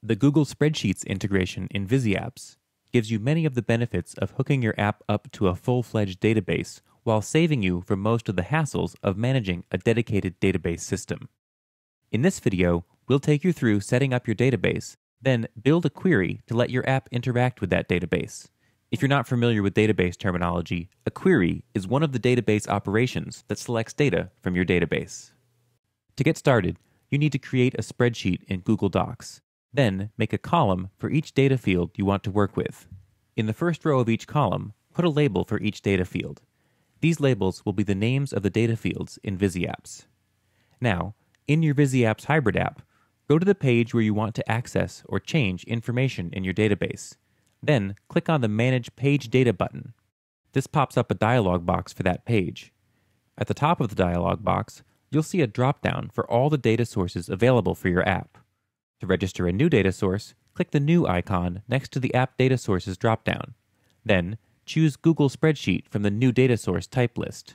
The Google Spreadsheets integration in ViziApps gives you many of the benefits of hooking your app up to a full-fledged database while saving you from most of the hassles of managing a dedicated database system. In this video, we'll take you through setting up your database, then build a query to let your app interact with that database. If you're not familiar with database terminology, a query is one of the database operations that selects data from your database. To get started, you need to create a spreadsheet in Google Docs. Then, make a column for each data field you want to work with. In the first row of each column, put a label for each data field. These labels will be the names of the data fields in ViziApps. Now, in your ViziApps hybrid app, go to the page where you want to access or change information in your database. Then, click on the Manage Page Data button. This pops up a dialog box for that page. At the top of the dialog box, you'll see a drop-down for all the data sources available for your app. To register a new data source, click the New icon next to the App Data Sources drop-down. Then, choose Google Spreadsheet from the New Data Source type list.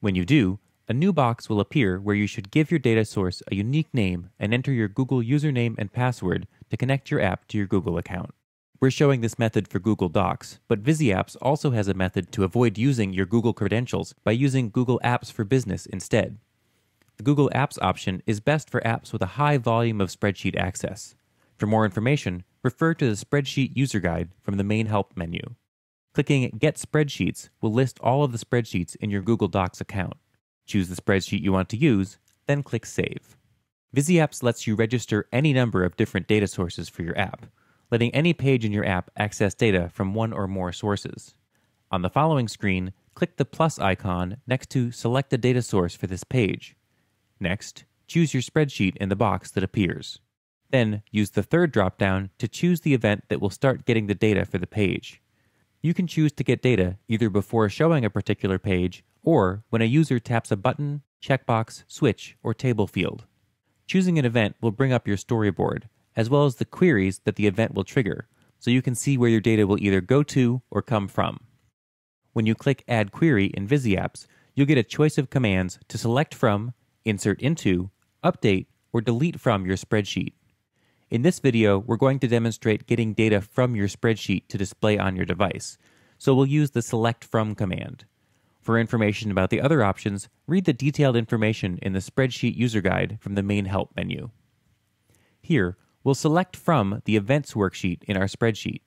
When you do, a new box will appear where you should give your data source a unique name and enter your Google username and password to connect your app to your Google account. We're showing this method for Google Docs, but ViziApps also has a method to avoid using your Google credentials by using Google Apps for Business instead. The Google Apps option is best for apps with a high volume of spreadsheet access. For more information, refer to the Spreadsheet user guide from the main help menu. Clicking Get Spreadsheets will list all of the spreadsheets in your Google Docs account. Choose the spreadsheet you want to use, then click Save. ViziApps lets you register any number of different data sources for your app, letting any page in your app access data from one or more sources. On the following screen, click the plus icon next to Select a data source for this page. Next, choose your spreadsheet in the box that appears. Then, use the third drop-down to choose the event that will start getting the data for the page. You can choose to get data either before showing a particular page or when a user taps a button, checkbox, switch, or table field. Choosing an event will bring up your storyboard, as well as the queries that the event will trigger, so you can see where your data will either go to or come from. When you click Add Query in ViziApps, you'll get a choice of commands to select from, insert into, update, or delete from your spreadsheet. In this video, we're going to demonstrate getting data from your spreadsheet to display on your device, so we'll use the Select From command. For information about the other options, read the detailed information in the Spreadsheet user guide from the main help menu. Here, we'll select from the Events worksheet in our spreadsheet.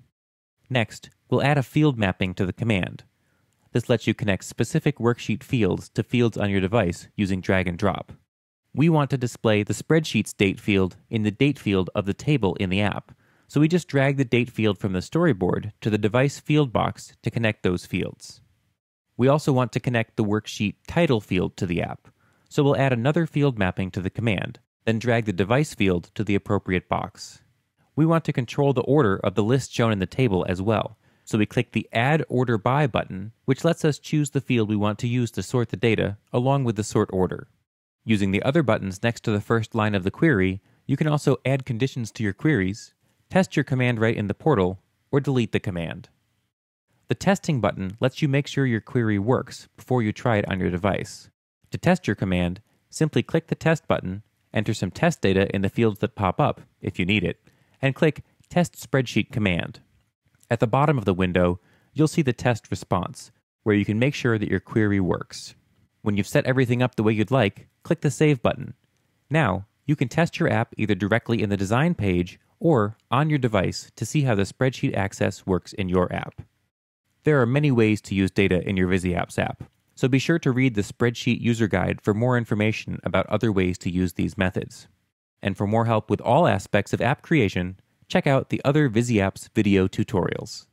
Next, we'll add a field mapping to the command. This lets you connect specific worksheet fields to fields on your device using drag and drop. We want to display the spreadsheet's date field in the date field of the table in the app, so we just drag the date field from the storyboard to the device field box to connect those fields. We also want to connect the worksheet title field to the app, so we'll add another field mapping to the command, then drag the device field to the appropriate box. We want to control the order of the list shown in the table as well, so we click the Add Order By button, which lets us choose the field we want to use to sort the data, along with the sort order. Using the other buttons next to the first line of the query, you can also add conditions to your queries, test your command right in the portal, or delete the command. The Testing button lets you make sure your query works before you try it on your device. To test your command, simply click the Test button, enter some test data in the fields that pop up, if you need it, and click Test Spreadsheet Command. At the bottom of the window, you'll see the test response, where you can make sure that your query works. When you've set everything up the way you'd like, click the Save button. Now, you can test your app either directly in the design page or on your device to see how the spreadsheet access works in your app. There are many ways to use data in your ViziApps app, so be sure to read the Spreadsheet user guide for more information about other ways to use these methods. And for more help with all aspects of app creation, check out the other ViziApps video tutorials.